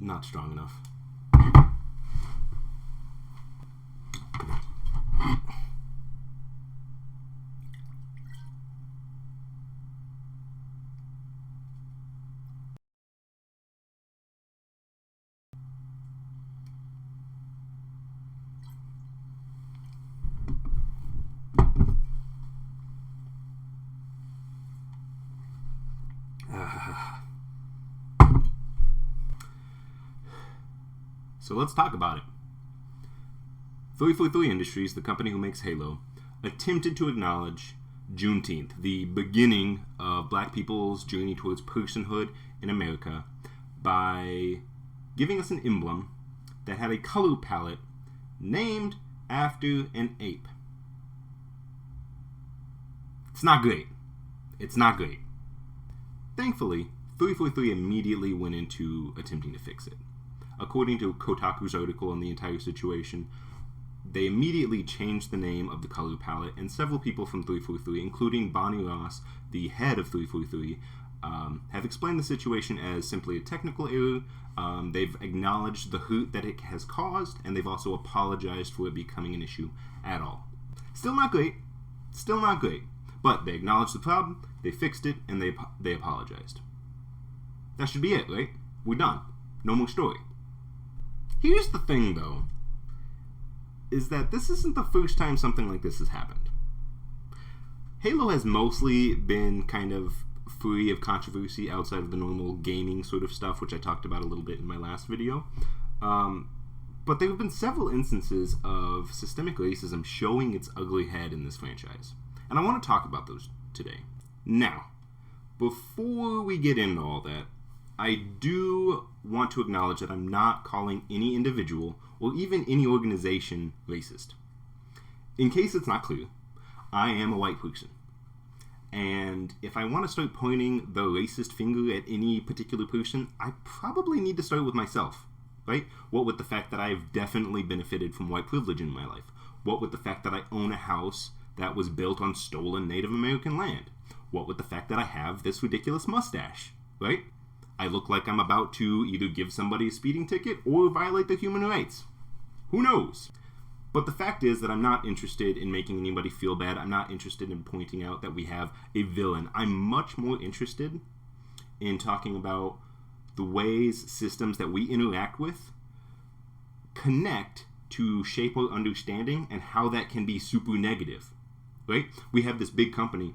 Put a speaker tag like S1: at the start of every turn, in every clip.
S1: not strong enough. So let's talk about it. 343 Industries, the company who makes Halo, attempted to acknowledge Juneteenth, the beginning of black people's journey towards personhood in America, by giving us an emblem that had a color palette named after an ape. It's not great. It's not great. Thankfully, 343 immediately went into attempting to fix it. According to Kotaku's article on the entire situation, they immediately changed the name of the color palette, and several people from 343, including Bonnie Ross, the head of 343, have explained the situation as simply a technical error. They've acknowledged the hurt that it has caused, and they've also apologized for it becoming an issue at all. Still not great. Still not great. But they acknowledged the problem, they fixed it, and they apologized. That should be it, right? We're done. No more story. Here's the thing, though, is that this isn't the first time something like this has happened. Halo has mostly been kind of free of controversy outside of the normal gaming sort of stuff, which I talked about a little bit in my last video. But there have been several instances of systemic racism showing its ugly head in this franchise. And I want to talk about those today. Now, before we get into all that, I do want to acknowledge that I'm not calling any individual or even any organization racist. In case it's not clear, I am a white person. And if I want to start pointing the racist finger at any particular person, I probably need to start with myself, right? What with the fact that I've definitely benefited from white privilege in my life? What with the fact that I own a house that was built on stolen Native American land? What with the fact that I have this ridiculous mustache, right? I look like I'm about to either give somebody a speeding ticket or violate their human rights. Who knows? But the fact is that I'm not interested in making anybody feel bad. I'm not interested in pointing out that we have a villain. I'm much more interested in talking about the ways systems that we interact with connect to shape our understanding and how that can be super negative, right? We have this big company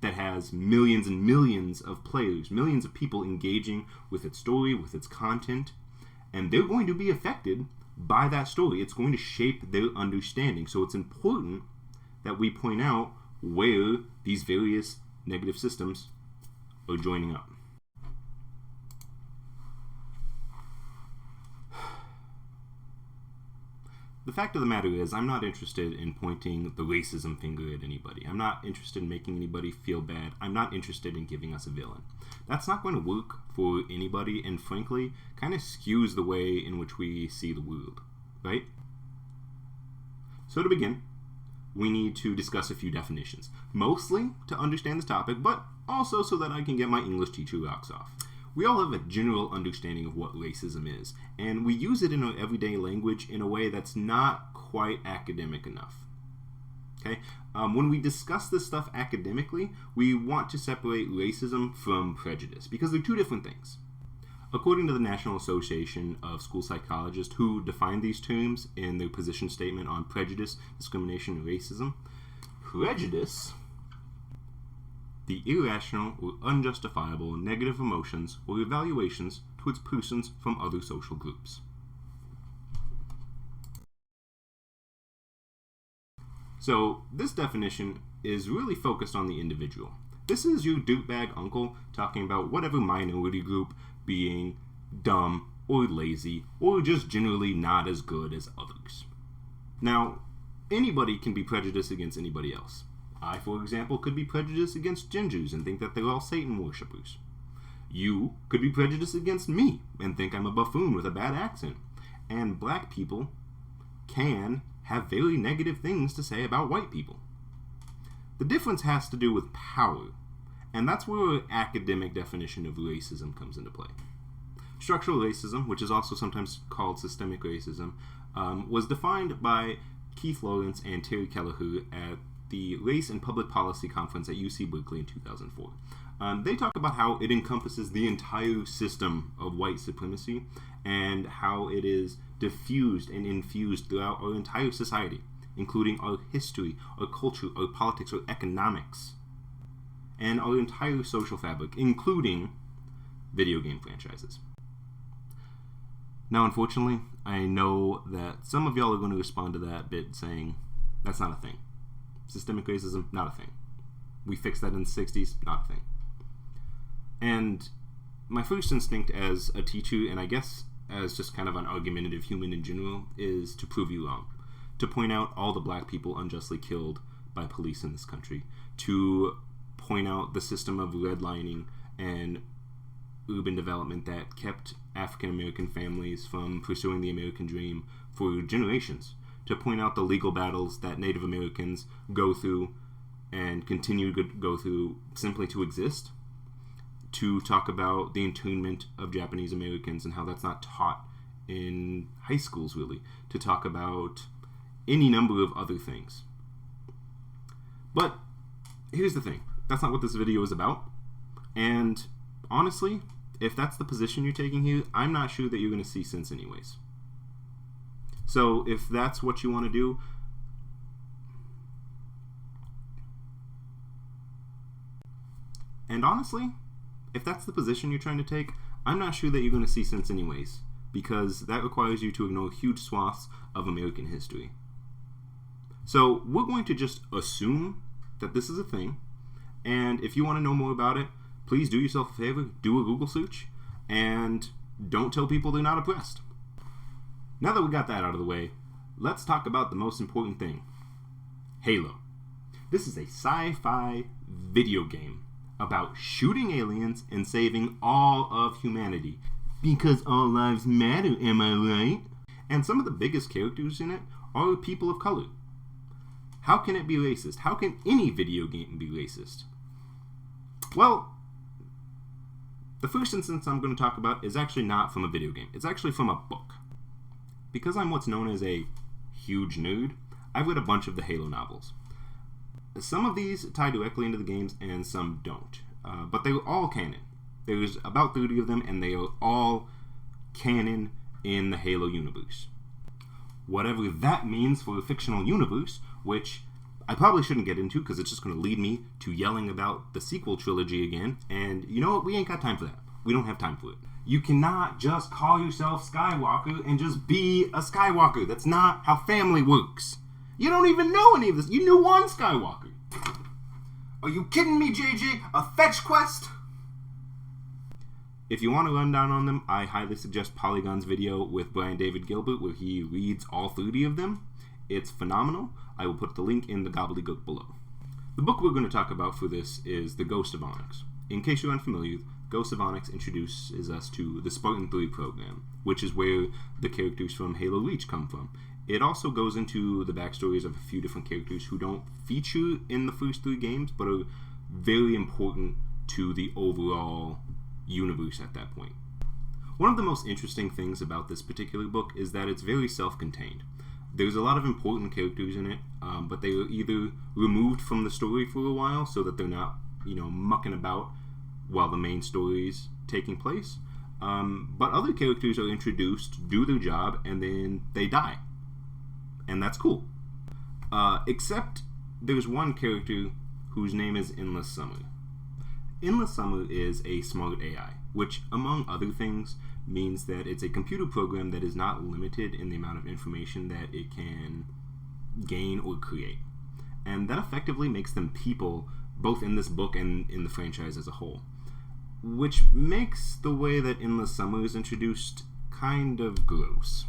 S1: that has millions and millions of players, millions of people engaging with its story, with its content, and they're going to be affected by that story. It's going to shape their understanding. So it's important that we point out where these various negative systems are joining up. The fact of the matter is, I'm not interested in pointing the racism finger at anybody. I'm not interested in making anybody feel bad. I'm not interested in giving us a villain. That's not going to work for anybody, and frankly, kind of skews the way in which we see the world, right? So to begin, we need to discuss a few definitions. Mostly to understand the topic, but also so that I can get my English teacher rocks off. We all have a general understanding of what racism is, and we use it in our everyday language in a way that's not quite academic enough. Okay? When we discuss this stuff academically, we want to separate racism from prejudice, because they're two different things. According to the National Association of School Psychologists, who define these terms in their position statement on prejudice, discrimination, and racism, prejudice, the irrational or unjustifiable negative emotions or evaluations towards persons from other social groups. So this definition is really focused on the individual. This is your dirtbag uncle talking about whatever minority group being dumb or lazy or just generally not as good as others. Now, anybody can be prejudiced against anybody else. I, for example, could be prejudiced against gingers and think that they're all Satan worshippers. You could be prejudiced against me and think I'm a buffoon with a bad accent. And black people can have very negative things to say about white people. The difference has to do with power, and that's where our academic definition of racism comes into play. Structural racism, which is also sometimes called systemic racism, was defined by Keith Lawrence and Terry Keleher at the Race and Public Policy Conference at UC Berkeley in 2004. They talk about how it encompasses the entire system of white supremacy and how it is diffused and infused throughout our entire society, including our history, our culture, our politics, our economics, and our entire social fabric, including video game franchises. Now, unfortunately, I know that some of y'all are going to respond to that bit saying, that's not a thing. Systemic racism, not a thing. We fixed that in the 60s, not a thing. And my first instinct as a teacher, and I guess as just kind of an argumentative human in general, is to prove you wrong. To point out all the black people unjustly killed by police in this country. To point out the system of redlining and urban development that kept African American families from pursuing the American dream for generations. To point out the legal battles that Native Americans go through and continue to go through simply to exist. To talk about the internment of Japanese Americans and how that's not taught in high schools, really. To talk about any number of other things. But here's the thing. That's not what this video is about. And honestly, if that's the position you're taking here, I'm not sure that you're going to see sense anyways. So if that's what you want to do, and honestly, if that's the position you're trying to take, I'm not sure that you're going to see sense anyways, because that requires you to ignore huge swaths of American history. So we're going to just assume that this is a thing, and if you want to know more about it, please do yourself a favor, do a Google search, and don't tell people they're not oppressed. Now that we got that out of the way, let's talk about the most important thing. Halo. This is a sci-fi video game about shooting aliens and saving all of humanity. Because all lives matter, am I right? And some of the biggest characters in it are people of color. How can it be racist? How can any video game be racist? Well, the first instance I'm going to talk about is actually not from a video game. It's actually from a book. Because I'm what's known as a huge nerd, I've read a bunch of the Halo novels. Some of these tie directly into the games and some don't. But they're all canon. There's about 30 of them and they are all canon in the Halo universe. Whatever that means for a fictional universe, which I probably shouldn't get into because it's just going to lead me to yelling about the sequel trilogy again. And you know what? We ain't got time for that. We don't have time for it. You cannot just call yourself Skywalker and just be a Skywalker. That's not how family works. You don't even know any of this. You knew one Skywalker. Are you kidding me, JJ? A fetch quest? If you want a rundown on them, I highly suggest Polygon's video with Brian David Gilbert where he reads all 30 of them. It's phenomenal. I will put the link in the gobbledygook below. The book we're going to talk about for this is The Ghost of Onyx. In case you're unfamiliar, Ghost of Onyx introduces us to the Spartan 3 program, which is where the characters from Halo Reach come from. It also goes into the backstories of a few different characters who don't feature in the first 3 games, but are very important to the overall universe at that point. One of the most interesting things about this particular book is that it's very self-contained. There's a lot of important characters in it, but they are either removed from the story for a while so that they're not, mucking about while the main story is taking place. But other characters are introduced, do their job, and then they die. And that's cool. Except there's one character whose name is Endless Summer. Endless Summer is a smart AI, which, among other things, means that it's a computer program that is not limited in the amount of information that it can gain or create. And that effectively makes them people, both in this book and in the franchise as a whole. Which makes the way that Endless Summer is introduced kind of gross.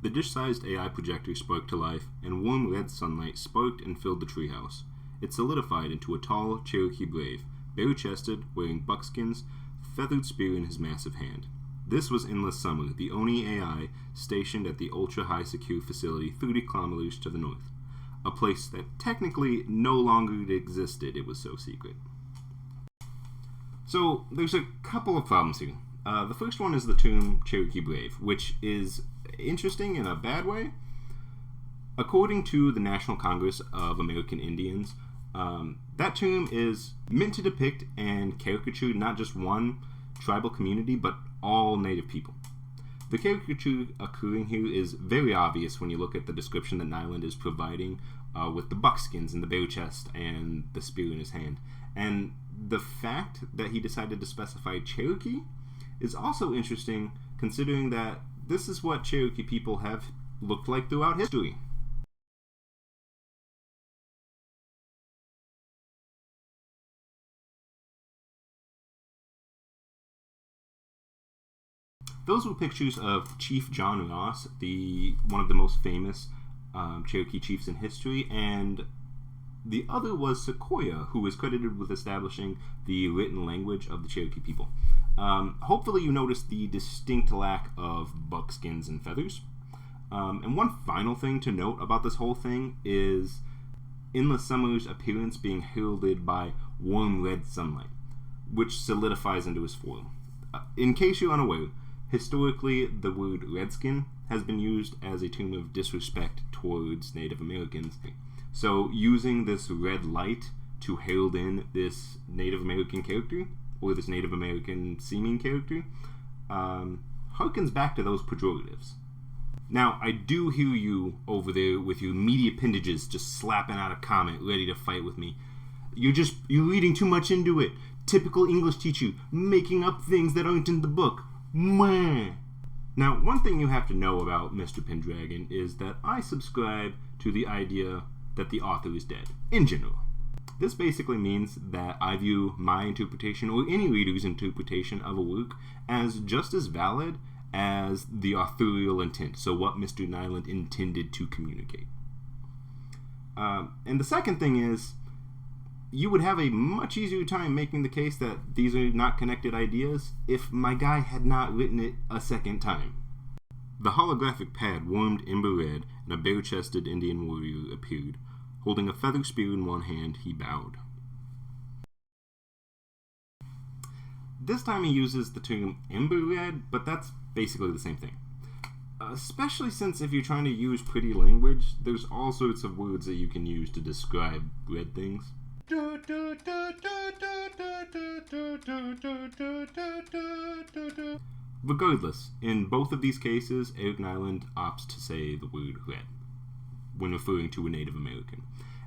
S1: The dish-sized AI projector sparked to life, and warm red sunlight sparked and filled the treehouse. It solidified into a tall Cherokee brave, bare-chested, wearing buckskins, feathered spear in his massive hand. This was Endless Summer, the Oni AI stationed at the ultra-high secure facility 30 kilometers to the north. A place that technically no longer existed, it was so secret. So, there's a couple of problems here. The first one is the term Cherokee Brave, which is interesting in a bad way. According to the National Congress of American Indians, that term is meant to depict and caricature not just one tribal community, but all Native people. The caricature occurring here is very obvious when you look at the description that Nylund is providing with the buckskins and the bare chest and the spear in his hand. And the fact that he decided to specify Cherokee is also interesting, considering that this is what Cherokee people have looked like throughout history. Those were pictures of Chief John Ross, one of the most famous Cherokee chiefs in history, and the other was Sequoia, who is credited with establishing the written language of the Cherokee people. Hopefully you noticed the distinct lack of buckskins and feathers. And one final thing to note about this whole thing is Endless Summer's appearance being heralded by warm red sunlight, which solidifies into his form. In case you're unaware, historically, the word redskin has been used as a term of disrespect towards Native Americans. So using this red light to herald in this Native American character, or this Native American seeming character, harkens back to those pejoratives. Now, I do hear you over there with your meaty appendages just slapping out a comment ready to fight with me. You're reading too much into it. Typical English teacher, making up things that aren't in the book. Mwah. Now, one thing you have to know about Mr. Pendragon is that I subscribe to the idea that the author is dead, in general. This basically means that I view my interpretation, or any reader's interpretation of a work, as just as valid as the authorial intent, so what Mr. Nylund intended to communicate. And the second thing is, you would have a much easier time making the case that these are not connected ideas if my guy had not written it a second time. The holographic pad warmed ember red, and a bare-chested Indian warrior appeared. Holding a feather spear in one hand, he bowed. This time he uses the term ember red, but that's basically the same thing. Especially since if you're trying to use pretty language, there's all sorts of words that you can use to describe red things. Regardless, in both of these cases, Eric Nylund opts to say the word red when referring to a Native American.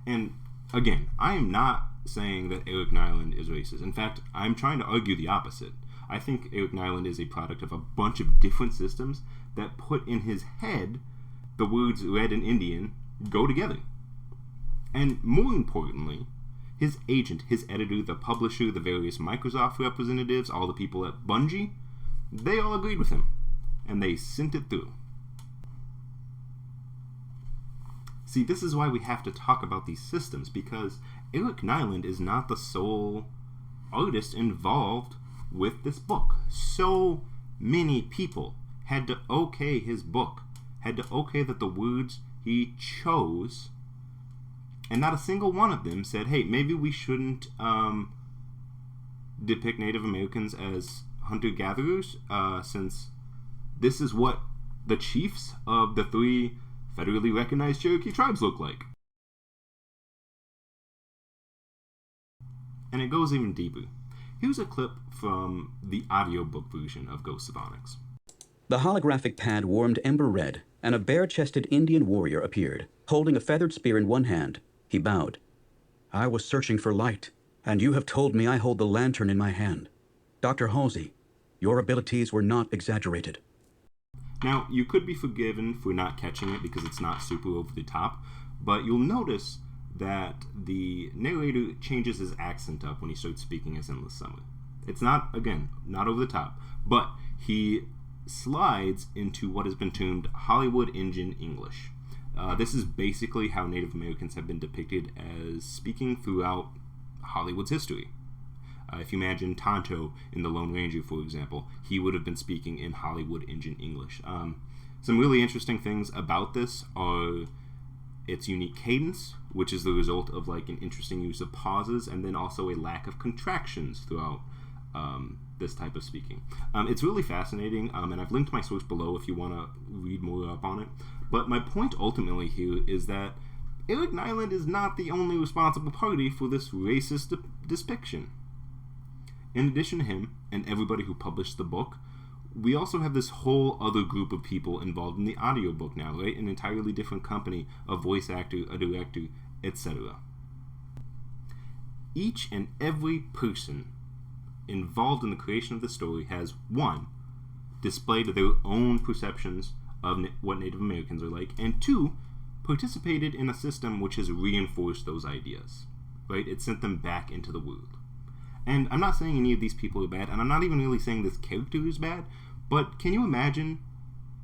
S1: And again, I am not saying that Eric Nylund is racist. In fact, I'm trying to argue the opposite. I think Eric Nylund is a product of a bunch of different systems that put in his head the words red and Indian go together. And more importantly, his agent, his editor, the publisher, the various Microsoft representatives, all the people at Bungie, they all agreed with him. And they sent it through. See, this is why we have to talk about these systems, because Eric Nylund is not the sole artist involved with this book. So many people had to okay his book, had to okay that the words he chose, and not a single one of them said, hey, maybe we shouldn't depict Native Americans as hunter-gatherers, since this is what the chiefs of the 3 federally recognized Cherokee tribes look like. And it goes even deeper. Here's a clip from the audiobook version of Ghosts of Onyx.
S2: The holographic pad warmed ember red, and a bare-chested Indian warrior appeared, holding a feathered spear in one hand. He bowed. I was searching for light, and you have told me I hold the lantern in my hand. Dr. Halsey, your abilities were not exaggerated.
S1: Now, you could be forgiven for not catching it because it's not super over the top, but you'll notice that the narrator changes his accent up when he starts speaking as Endless Summer. It's not, again, not over the top, but he slides into what has been termed Hollywood Injun English. This is basically how Native Americans have been depicted as speaking throughout Hollywood's history. If you imagine Tonto in The Lone Ranger, for example, he would have been speaking in Hollywood Injun English. Some really interesting things about this are its unique cadence, which is the result of like an interesting use of pauses, and then also a lack of contractions throughout this type of speaking. It's really fascinating, and I've linked my source below if you want to read more up on it. But my point ultimately here is that Eric Nylund is not the only responsible party for this racist depiction. In addition to him, and everybody who published the book, we also have this whole other group of people involved in the audiobook now, right? An entirely different company, a voice actor, a director, etc. Each and every person involved in the creation of the story has, one, displayed their own perceptions of what Native Americans are like, and two, participated in a system which has reinforced those ideas, right? It sent them back into the world. And I'm not saying any of these people are bad, and I'm not even really saying this character is bad, but can you imagine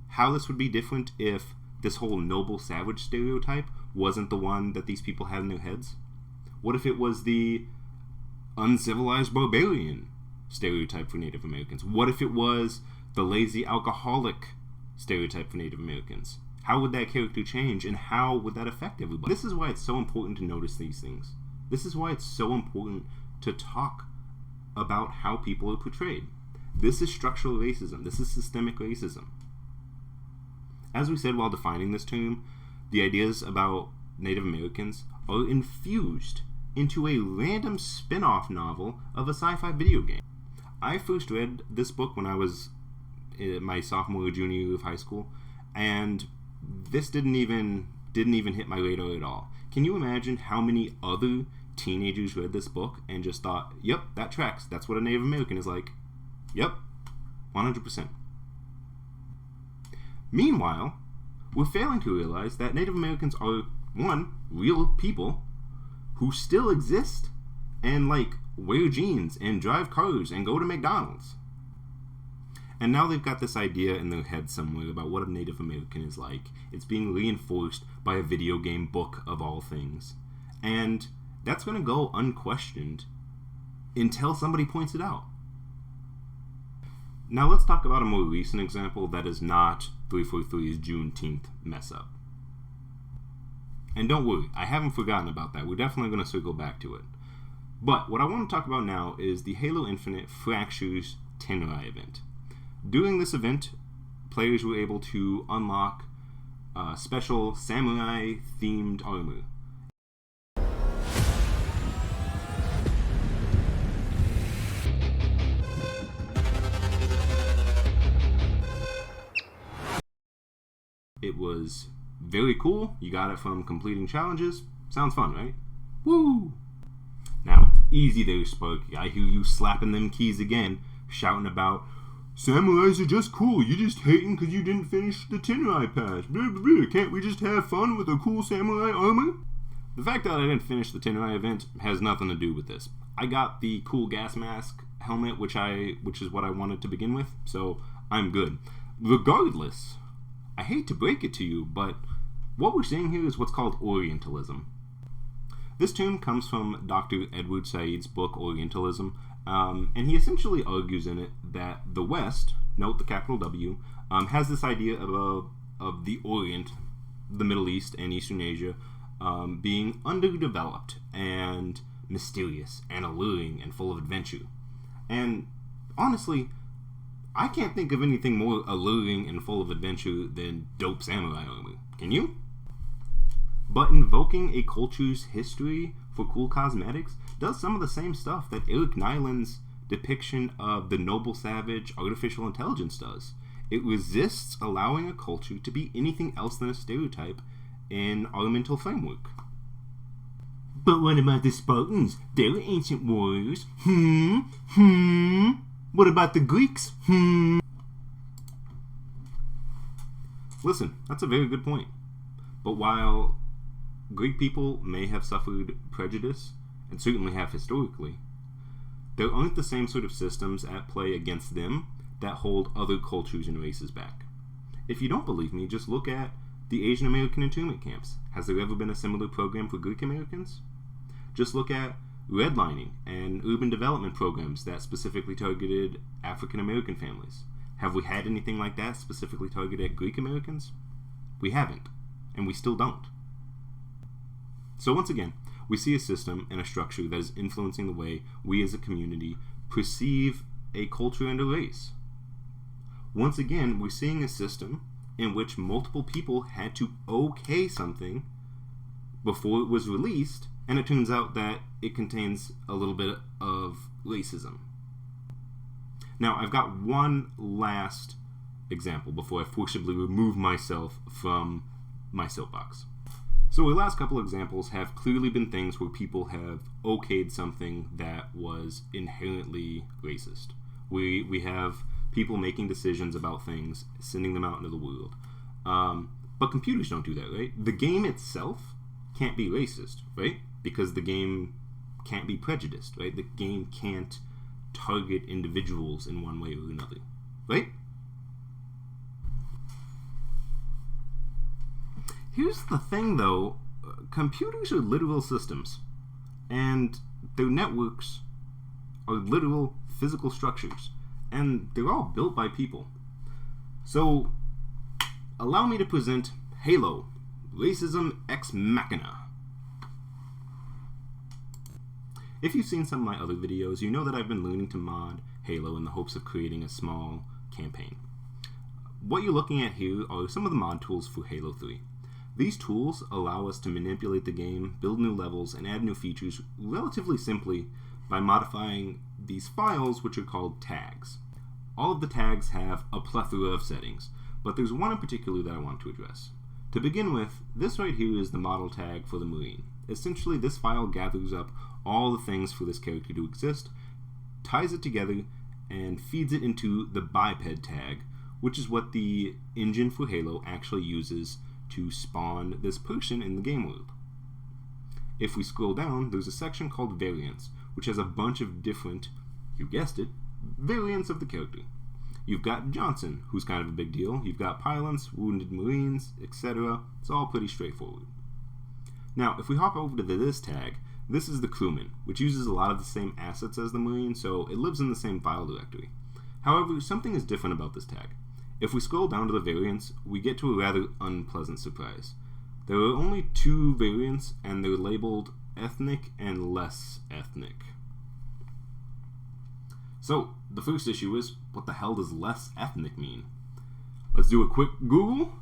S1: how this would be different if this whole noble savage stereotype wasn't the one that these people had in their heads? What if it was the uncivilized barbarian stereotype for Native Americans? What if it was the lazy alcoholic stereotype for Native Americans? How would that character change, and how would that affect everybody? This is why it's so important to notice these things. This is why it's so important to talk about how people are portrayed. This is structural racism. This is systemic racism. As we said while defining this term, the ideas about Native Americans are infused into a random spin-off novel of a sci-fi video game. I first read this book when I was in my sophomore or junior year of high school, and this didn't even hit my radar at all. Can you imagine how many other teenagers read this book and just thought, yep, that tracks. That's what a Native American is like. Yep, 100%. Meanwhile, we're failing to realize that Native Americans are, one, real people who still exist and, like, wear jeans and drive cars and go to McDonald's. And now they've got this idea in their head somewhere about what a Native American is like. It's being reinforced by a video game book of all things. And that's going to go unquestioned until somebody points it out. Now let's talk about a more recent example that is not 343's Juneteenth mess up. And don't worry, I haven't forgotten about that. We're definitely going to circle back to it. But what I want to talk about now is the Halo Infinite Fractures Tenrai event. During this event, players were able to unlock special samurai-themed armor. It was very cool. You got it from completing challenges. Sounds fun, right? Woo! Now, easy there, Sparky. I hear you slapping them keys again, shouting about, samurais are just cool. You just hating because you didn't finish the Tenrai pass. Blah, blah, blah. Can't we just have fun with a cool samurai armor? The fact that I didn't finish the Tenrai event has nothing to do with this. I got the cool gas mask helmet, which is what I wanted to begin with, so I'm good. Regardless, I hate to break it to you, but what we're seeing here is what's called Orientalism. This term comes from Dr. Edward Said's book Orientalism, and he essentially argues in it that the West, note the capital W, has this idea of the Orient, the Middle East and Eastern Asia, being underdeveloped and mysterious and alluring and full of adventure. And honestly, I can't think of anything more alluring and full of adventure than dope samurai armor. Can you? But invoking a culture's history for cool cosmetics does some of the same stuff that Eric Nylund's depiction of the noble savage artificial intelligence does. It resists allowing a culture to be anything else than a stereotype in our mental framework. But what about the Spartans? They were ancient warriors. What about the Greeks? Listen, that's a very good point. But while Greek people may have suffered prejudice, and certainly have historically, there aren't the same sort of systems at play against them that hold other cultures and races back. If you don't believe me, just look at the Asian American internment camps. Has there ever been a similar program for Greek Americans? Just look at redlining and urban development programs that specifically targeted African American families. Have we had anything like that specifically targeted at Greek Americans? We haven't, and we still don't. So once again, we see a system and a structure that is influencing the way we as a community perceive a culture and a race. Once again, we're seeing a system in which multiple people had to okay something before it was released, and it turns out that it contains a little bit of racism. Now, I've got one last example before I forcibly remove myself from my soapbox. So the last couple examples have clearly been things where people have okayed something that was inherently racist. We have people making decisions about things, sending them out into the world. But computers don't do that, right? The game itself can't be racist, right? Because the game can't be prejudiced, right? The game can't target individuals in one way or another, right? Here's the thing, though. Computers are literal systems, and their networks are literal physical structures, and they're all built by people. So, allow me to present Halo, Racism Ex Machina. If you've seen some of my other videos, you know that I've been learning to mod Halo in the hopes of creating a small campaign. What you're looking at here are some of the mod tools for Halo 3. These tools allow us to manipulate the game, build new levels, and add new features relatively simply by modifying these files, which are called tags. All of the tags have a plethora of settings, but there's one in particular that I want to address. To begin with, this right here is the model tag for the Marine. Essentially, this file gathers up all the things for this character to exist, ties it together, and feeds it into the biped tag, which is what the engine for Halo actually uses to spawn this person in the game world. If we scroll down, there's a section called Variants, which has a bunch of different, you guessed it, variants of the character. You've got Johnson, who's kind of a big deal. You've got Pylons, Wounded Marines, etc. It's all pretty straightforward. Now, if we hop over to this tag, this is the Crewman, which uses a lot of the same assets as the Marine, so it lives in the same file directory. However, something is different about this tag. If we scroll down to the variants, we get to a rather unpleasant surprise. There are only 2 variants, and they're labeled ethnic and less ethnic. So, the first issue is, what the hell does less ethnic mean? Let's do a quick Google.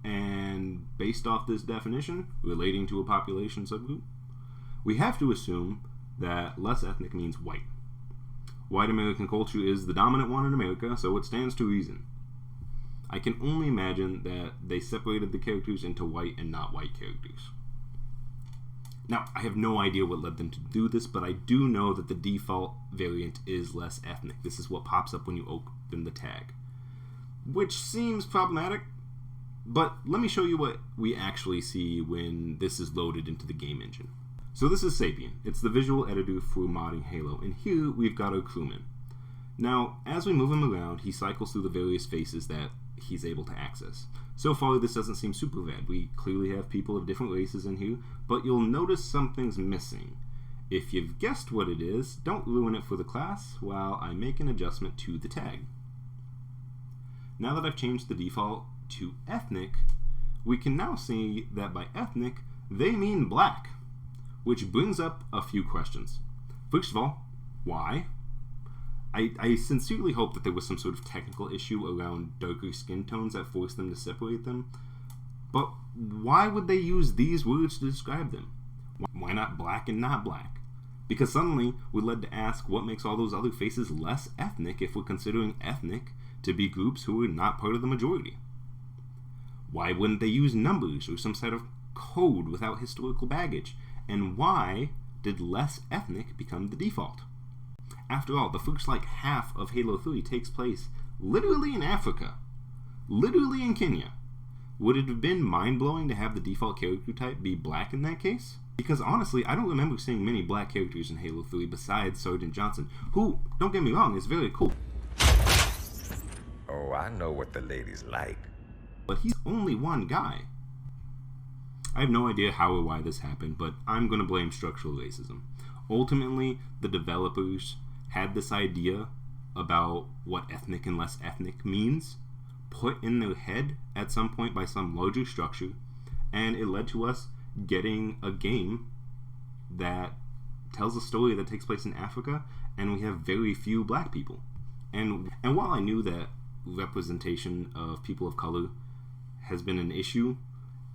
S1: And based off this definition, relating to a population subgroup, we have to assume that less ethnic means white. White American culture is the dominant one in America, so it stands to reason. I can only imagine that they separated the characters into white and not white characters. Now, I have no idea what led them to do this, but I do know that the default variant is less ethnic. This is what pops up when you open the tag, which seems problematic, but let me show you what we actually see when this is loaded into the game engine. So this is Sapien. It's the visual editor for modding Halo, and here we've got our crewman. Now, as we move him around, he cycles through the various faces that he's able to access. So far, this doesn't seem super bad. We clearly have people of different races in here, but you'll notice something's missing. If you've guessed what it is, don't ruin it for the class while I make an adjustment to the tag. Now that I've changed the default to ethnic, we can now see that by ethnic, they mean black, which brings up a few questions. First of all, why? I sincerely hope that there was some sort of technical issue around darker skin tones that forced them to separate them, but why would they use these words to describe them? Why not black and not black? Because suddenly we're led to ask what makes all those other faces less ethnic if we're considering ethnic to be groups who are not part of the majority. Why wouldn't they use numbers or some sort of code without historical baggage? And why did less ethnic become the default? After all, the first half of Halo 3 takes place literally in Africa. Literally in Kenya. Would it have been mind-blowing to have the default character type be black in that case? Because honestly, I don't remember seeing many black characters in Halo 3 besides Sergeant Johnson, who, don't get me wrong, is very cool.
S3: Oh, I know what the ladies like.
S1: But he's only one guy. I have no idea how or why this happened, but I'm going to blame structural racism. Ultimately, the developers had this idea about what ethnic and less ethnic means put in their head at some point by some larger structure, And it led to us getting a game that tells a story that takes place in Africa, and we have very few black people. And while I knew that representation of people of color has been an issue,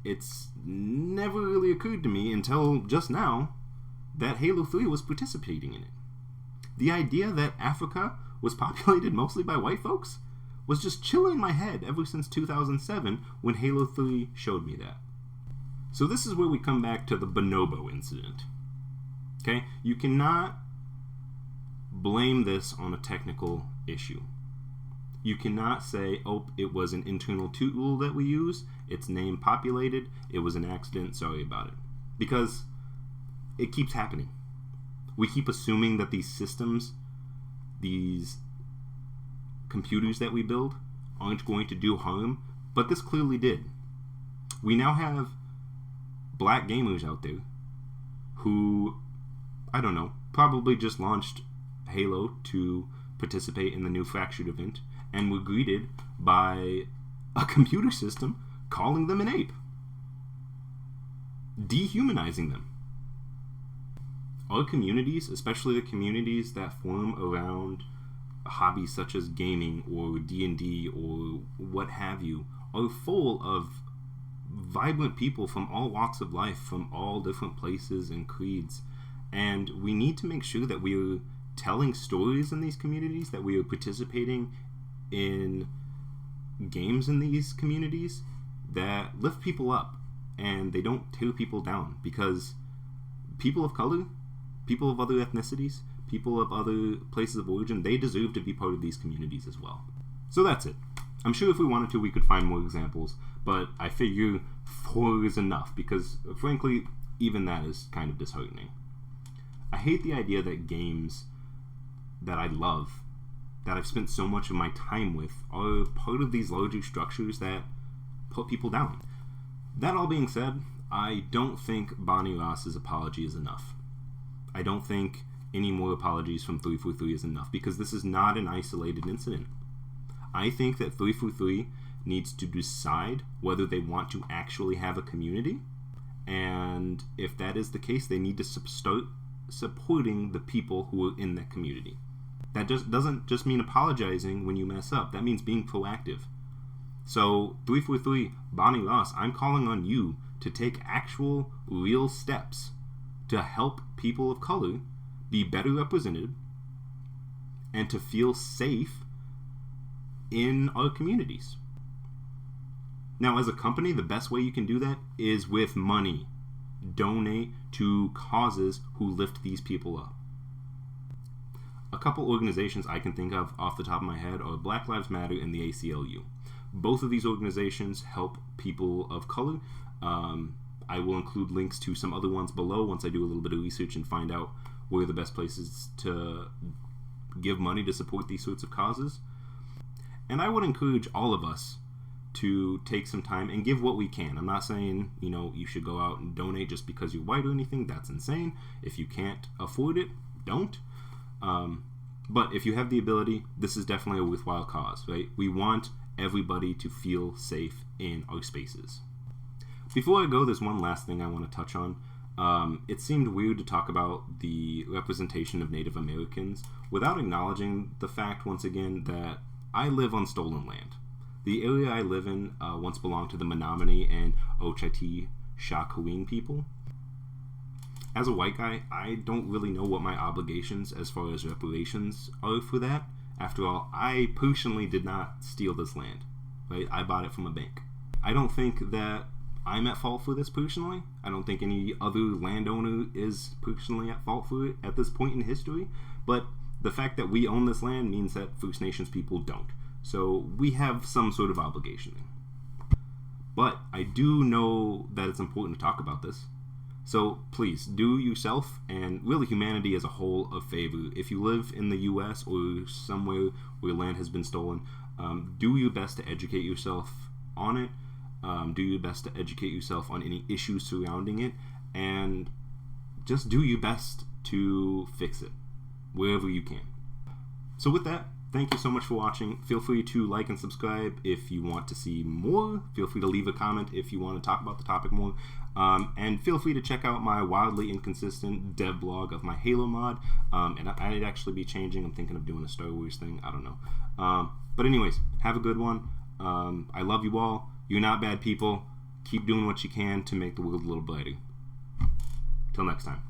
S1: it's never really occurred to me until just now that Halo 3 was participating in it. The idea that Africa was populated mostly by white folks was just chilling in my head ever since 2007 when Halo 3 showed me that. So this is where we come back to the bonobo incident. Okay? You cannot blame this on a technical issue. You cannot say, oh, it was an internal tool that we use, it's name populated, it was an accident, sorry about it. Because it keeps happening. We keep assuming that these systems, these computers that we build, aren't going to do harm, but this clearly did. We now have black gamers out there who, I don't know, probably just launched Halo to participate in the new Fractured event, and were greeted by a computer system calling them an ape, dehumanizing them. Our communities, especially the communities that form around hobbies such as gaming or D&D or what have you, are full of vibrant people from all walks of life, from all different places and creeds. And we need to make sure that we are telling stories in these communities, that we are participating in games in these communities that lift people up and they don't tear people down, because people of color, people of other ethnicities, people of other places of origin, they deserve to be part of these communities as well. So that's it. I'm sure if we wanted to, we could find more examples, but I figure 4 is enough, because frankly, even that is kind of disheartening. I hate the idea that games that I love, that I've spent so much of my time with, are part of these larger structures that put people down. That all being said, I don't think Bonnie Ross's apology is enough. I don't think any more apologies from 343 is enough, because this is not an isolated incident. I think that 343 needs to decide whether they want to actually have a community, and if that is the case, they need to start supporting the people who are in that community. That just doesn't just mean apologizing when you mess up. That means being proactive. So 343, Bonnie Ross, I'm calling on you to take actual, real steps to help people of color be better represented and to feel safe in our communities. Now, as a company, the best way you can do that is with money. Donate to causes who lift these people up. A couple organizations I can think of off the top of my head are Black Lives Matter and the ACLU. Both of these organizations help people of color. I will include links to some other ones below once I do a little bit of research and find out where are the best places to give money to support these sorts of causes. And I would encourage all of us to take some time and give what we can. I'm not saying, you should go out and donate just because you're white or anything. That's insane. If you can't afford it, don't. But if you have the ability, this is definitely a worthwhile cause, right? We want everybody to feel safe in our spaces. Before I go, there's one last thing I want to touch on. It seemed weird to talk about the representation of Native Americans without acknowledging the fact, once again, that I live on stolen land. The area I live in once belonged to the Menominee and Ochati Shakoween people. As a white guy, I don't really know what my obligations as far as reparations are for that. After all, I personally did not steal this land, right? I bought it from a bank. I don't think that I'm at fault for this personally. I don't think any other landowner is personally at fault for it at this point in history. But the fact that we own this land means that First Nations people don't. So we have some sort of obligation. But I do know that it's important to talk about this. So please, do yourself and really humanity as a whole a favor. If you live in the U.S. or somewhere where land has been stolen, do your best to educate yourself on it. Do your best to educate yourself on any issues surrounding it. And just do your best to fix it wherever you can. So with that, thank you so much for watching. Feel free to like and subscribe if you want to see more. Feel free to leave a comment if you want to talk about the topic more. And feel free to check out my wildly inconsistent dev blog of my Halo mod. And I'd actually be changing. I'm thinking of doing a Star Wars thing. I don't know. But anyways, have a good one. I love you all. You're not bad people. Keep doing what you can to make the world a little brighter. Till next time.